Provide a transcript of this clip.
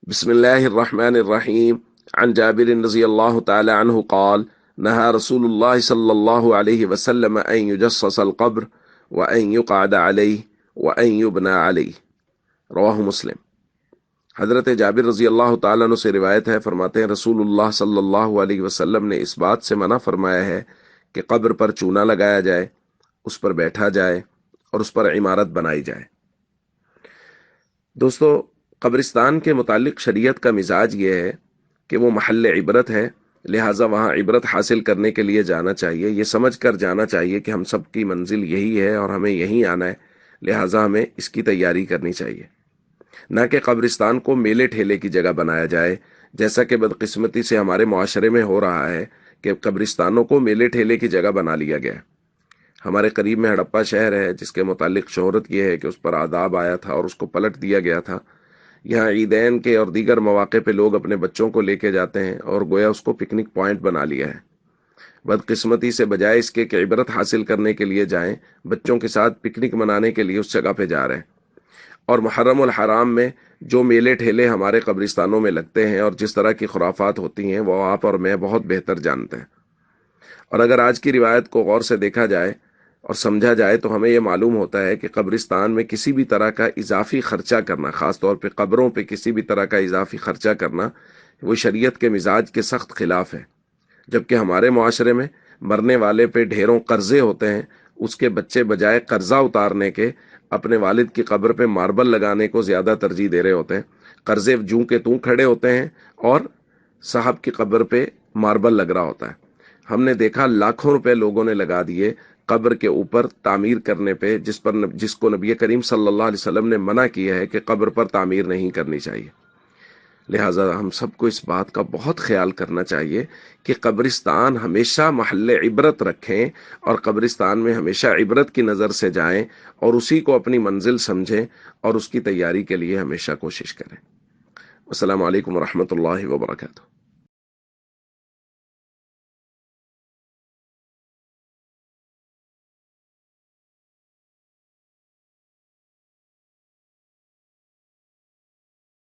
बिस्मिल्लाहिर्रहमानिर्रहीम। अन जाबिर रज़ी अल्लाह तआला अन्हु क़ाल नहा रसूलुल्लाह सल्लल्लाहु अलैहि वसल्लम अन युजस्ससल क़ब्र व अन युक़अद अलैहि व अन युबना अलैहि। रवाहु मुस्लिम। हज़रत जाबिर रज़ी अल्लाह तआला अन्हु से रिवायत है, फरमाते हैं रसूलुल्लाह सल्लल्लाहु अलैहि वसल्लम ने इस बात से मना फरमाया है कि कब्र पर चूना लगाया जाए, उस पर बैठा जाए और उस पर इमारत बनाई जाए। दोस्तों, कब्रिस्तान के मुतालिक शरीयत का मिजाज ये है कि वो महल इबरत है, लिहाजा वहाँ इबरत हासिल करने के लिए जाना चाहिए। ये समझ कर जाना चाहिए कि हम सब की मंजिल यही है और हमें यहीं आना है, लिहाजा हमें इसकी तैयारी करनी चाहिए। न कि कब्रिस्तान को मेले ठेले की जगह बनाया जाए, जैसा कि बदकिस्मती से हमारे मुआशरे में हो रहा है कि कब्रिस्तानों को मेले ठेले की जगह बना लिया गया। हमारे करीब में हड़प्पा शहर है, जिसके मुतालिक शोहरत यह है कि उस पर आदाब आया था और उसको पलट दिया गया था। यहाँ ईदैन के और दीगर मौके पे लोग अपने बच्चों को लेके जाते हैं और गोया उसको पिकनिक पॉइंट बना लिया है। बदकिस्मती से बजाय इसके कि इबरत हासिल करने के लिए जाएं, बच्चों के साथ पिकनिक मनाने के लिए उस जगह पे जा रहे हैं। और मुहर्रम उल हराम में जो मेले ठेले हमारे कब्रिस्तानों में लगते हैं और जिस तरह की खुराफात होती हैं, वो आप और मैं बहुत बेहतर जानते हैं। और अगर आज की रिवायत को गौर से देखा जाए और समझा जाए तो हमें यह मालूम होता है कि कब्रिस्तान में किसी भी तरह का इजाफी खर्चा करना, ख़ास तौर पे कब्रों पे किसी भी तरह का इजाफी खर्चा करना, वो शरीयत के मिजाज के सख्त खिलाफ है। जबकि हमारे मुआशरे में मरने वाले पे ढेरों कर्जे होते हैं, उसके बच्चे बजाय कर्जा उतारने के अपने वालिद की कब्र पे मार्बल लगाने को ज़्यादा तरजीह दे रहे होते हैं। कर्जे जूं के तूं खड़े होते हैं और साहब की कब्र पे मार्बल लग रहा होता है। हमने देखा लाखों रुपए लोगों ने लगा दिए कब्र के ऊपर तामीर करने पे, जिसको नबी करीम सल्लल्लाहु अलैहि वसल्लम ने मना किया है कि कब्र पर तामीर नहीं करनी चाहिए। लिहाजा हम सबको इस बात का बहुत ख्याल करना चाहिए कि कब्रिस्तान हमेशा महल इबरत रखें और कब्रिस्तान में हमेशा इबरत की नज़र से जाएं और उसी को अपनी मंजिल समझें और उसकी तैयारी के लिए हमेशा कोशिश करें। अस्सलामु अलैकुम व रहमतुल्लाहि व बरकातुहू।